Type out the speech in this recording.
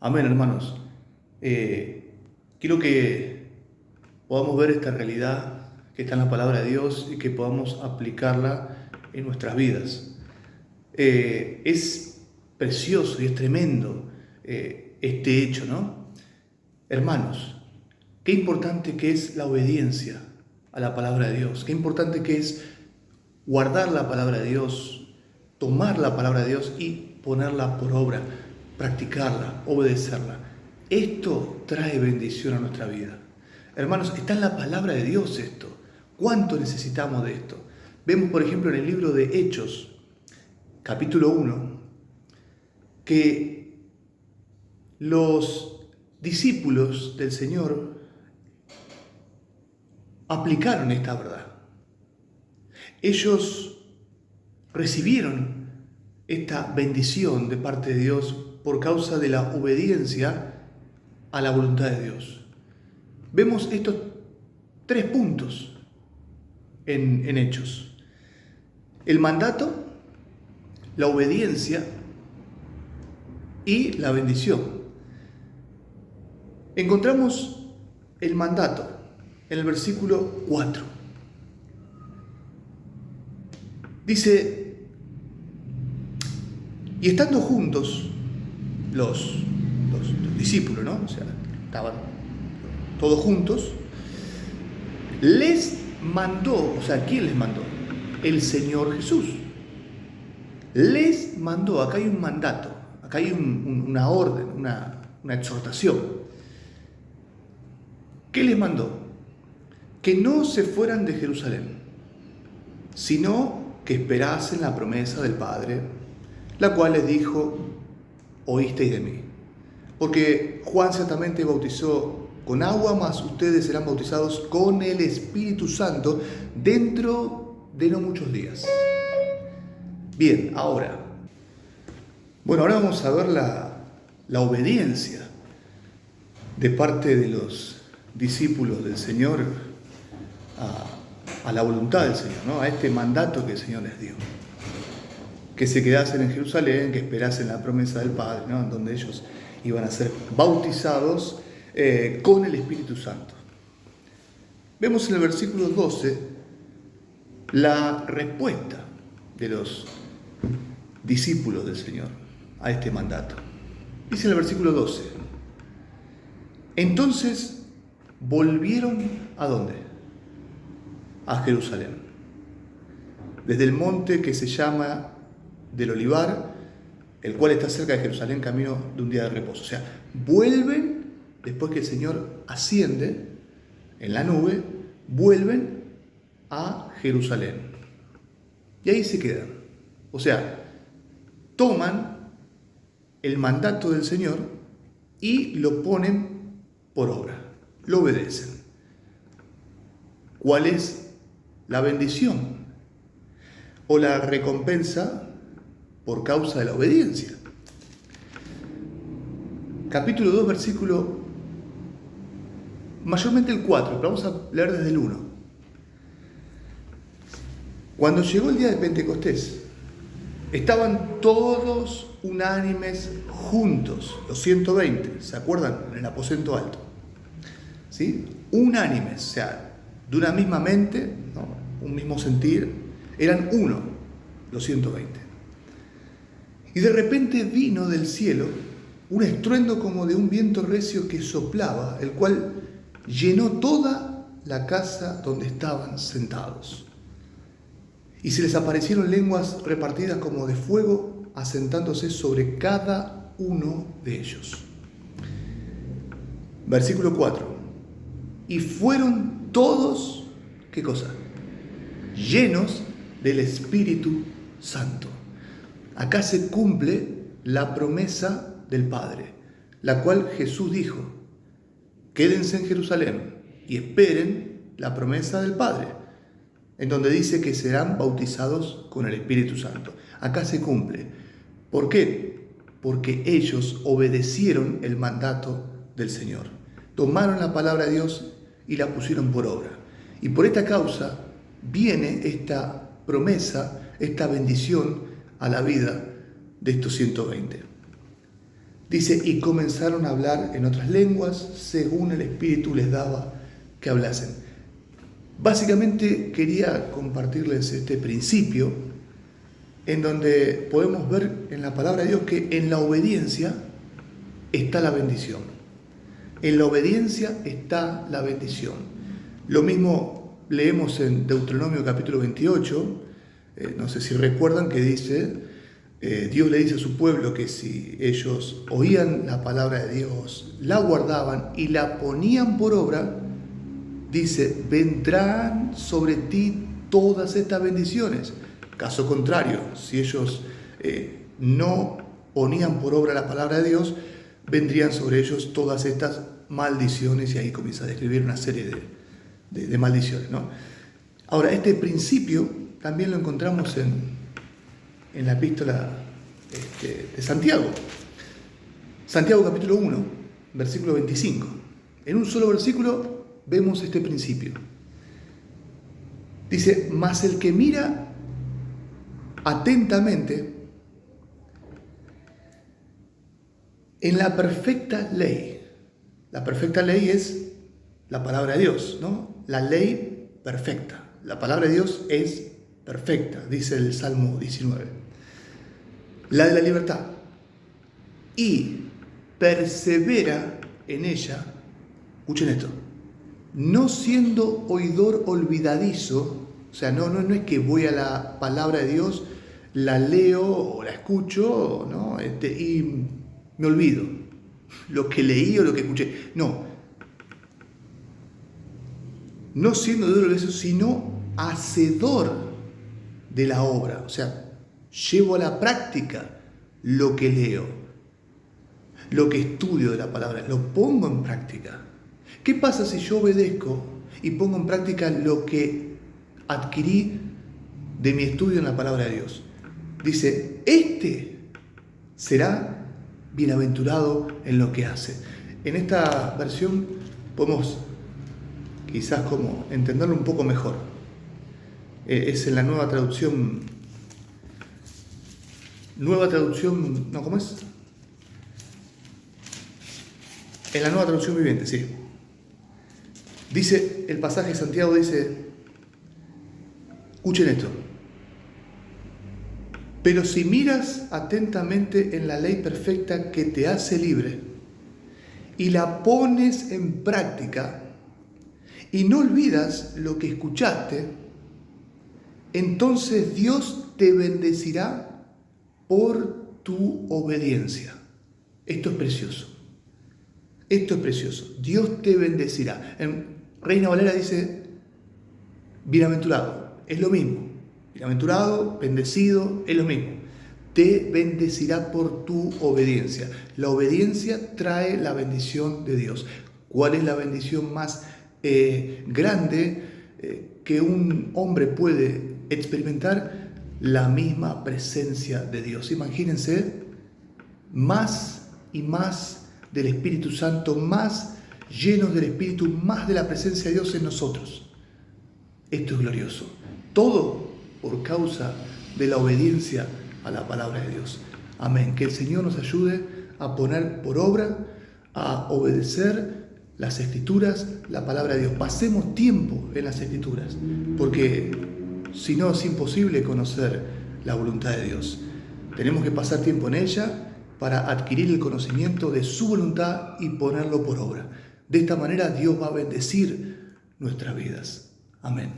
Amén, hermanos. Quiero que podamos ver esta realidad que está en la palabra de Dios y que podamos aplicarla en nuestras vidas. Es precioso y es tremendo este hecho, ¿no? Hermanos, qué importante que es la obediencia a la palabra de Dios, qué importante que es guardar la palabra de Dios, tomar la palabra de Dios y ponerla por obra, practicarla, obedecerla. Esto trae bendición a nuestra vida. Hermanos, está en la palabra de Dios esto. ¿Cuánto necesitamos de esto? Vemos, por ejemplo, en el libro de Hechos, capítulo 1, que los discípulos del Señor aplicaron esta verdad. Ellos recibieron esta bendición de parte de Dios por causa de la obediencia a la voluntad de Dios. Vemos estos 3 puntos en Hechos: el mandato, la obediencia y la bendición. Encontramos el mandato en el versículo 4. Dice: y estando juntos los discípulos, ¿no? O sea, estaban todos juntos, les mandó, o sea, ¿quién les mandó? El Señor Jesús. Les mandó, acá hay un mandato, acá hay una orden, una exhortación. ¿Qué les mandó? Que no se fueran de Jerusalén, sino que esperasen la promesa del Padre, la cual les dijo: oísteis de mí. Porque Juan ciertamente bautizó con agua, mas ustedes serán bautizados con el Espíritu Santo dentro de no muchos días. Bien, ahora vamos a ver la obediencia de parte de los discípulos del Señor a la voluntad del Señor, ¿no? A este mandato que el Señor les dio. Que se quedasen en Jerusalén, que esperasen la promesa del Padre, ¿no? En donde ellos iban a ser bautizados con el Espíritu Santo. Vemos en el versículo 12 la respuesta de los discípulos del Señor a este mandato. Dice en el versículo 12: entonces volvieron ¿a dónde? A Jerusalén, desde el monte que se llama del Olivar, el cual está cerca de Jerusalén, camino de un día de reposo. O sea, vuelven, después que el Señor asciende en la nube, vuelven a Jerusalén. Y ahí se quedan. O sea, toman el mandato del Señor y lo ponen por obra, lo obedecen. ¿Cuál es la bendición o la recompensa por causa de la obediencia? Capítulo 2, versículo, mayormente el 4, pero vamos a leer desde el 1. Cuando llegó el día de Pentecostés, estaban todos unánimes juntos, los 120, ¿se acuerdan? En el aposento alto. ¿Sí? Unánimes, o sea, de una misma mente, ¿no? Un mismo sentir, eran uno, los 120. Y de repente vino del cielo un estruendo como de un viento recio que soplaba, el cual llenó toda la casa donde estaban sentados. Y se les aparecieron lenguas repartidas como de fuego, asentándose sobre cada uno de ellos. Versículo 4. Y fueron todos, ¿qué cosa? Llenos del Espíritu Santo. Acá se cumple la promesa del Padre, la cual Jesús dijo: quédense en Jerusalén y esperen la promesa del Padre, en donde dice que serán bautizados con el Espíritu Santo. Acá se cumple. ¿Por qué? Porque ellos obedecieron el mandato del Señor. Tomaron la palabra de Dios y la pusieron por obra. Y por esta causa viene esta promesa, esta bendición a la vida de estos 120. Dice, y comenzaron a hablar en otras lenguas según el Espíritu les daba que hablasen. Básicamente quería compartirles este principio en donde podemos ver en la palabra de Dios que en la obediencia está la bendición. En la obediencia está la bendición. Lo mismo leemos en Deuteronomio capítulo 28, no sé si recuerdan que dice, Dios le dice a su pueblo que si ellos oían la palabra de Dios, la guardaban y la ponían por obra, dice, vendrán sobre ti todas estas bendiciones. Caso contrario, si ellos no ponían por obra la palabra de Dios, vendrían sobre ellos todas estas maldiciones, y ahí comienza a describir una serie de maldiciones, ¿no? Ahora, este principio también lo encontramos en la epístola de Santiago. Santiago capítulo 1, versículo 25. En un solo versículo vemos este principio. Dice, mas el que mira atentamente en la perfecta ley. La perfecta ley es la palabra de Dios, ¿no? La ley perfecta. La palabra de Dios es perfecta, dice el Salmo 19. La de la libertad. Y persevera en ella, escuchen esto, no siendo oidor olvidadizo, o sea, no es que voy a la palabra de Dios, la leo o la escucho, ¿no? Y me olvido lo que leí o lo que escuché. No siendo oidor olvidadizo, sino hacedor de la obra. O sea, llevo a la práctica lo que leo, lo que estudio de la palabra, lo pongo en práctica. ¿Qué pasa si yo obedezco y pongo en práctica lo que adquirí de mi estudio en la palabra de Dios? Dice, este será bienaventurado en lo que hace. En esta versión podemos quizás como entenderlo un poco mejor. Es en la nueva traducción, ¿cómo es? En la nueva traducción viviente, sí. Dice, el pasaje de Santiago dice, escuchen esto, pero si miras atentamente en la ley perfecta que te hace libre y la pones en práctica y no olvidas lo que escuchaste, entonces Dios te bendecirá por tu obediencia. Esto es precioso. Esto es precioso. Dios te bendecirá. En Reina Valera dice, bienaventurado. Es lo mismo. Bienaventurado, bendecido, es lo mismo. Te bendecirá por tu obediencia. La obediencia trae la bendición de Dios. ¿Cuál es la bendición más grande que un hombre puede experimentar? La misma presencia de Dios. Imagínense, más y más del Espíritu Santo, más llenos del Espíritu, más de la presencia de Dios en nosotros. Esto es glorioso. Todo por causa de la obediencia a la palabra de Dios. Amén. Que el Señor nos ayude a poner por obra, a obedecer las Escrituras, la palabra de Dios. Pasemos tiempo en las Escrituras, porque si no es imposible conocer la voluntad de Dios. Tenemos que pasar tiempo en ella para adquirir el conocimiento de su voluntad y ponerlo por obra. De esta manera Dios va a bendecir nuestras vidas. Amén.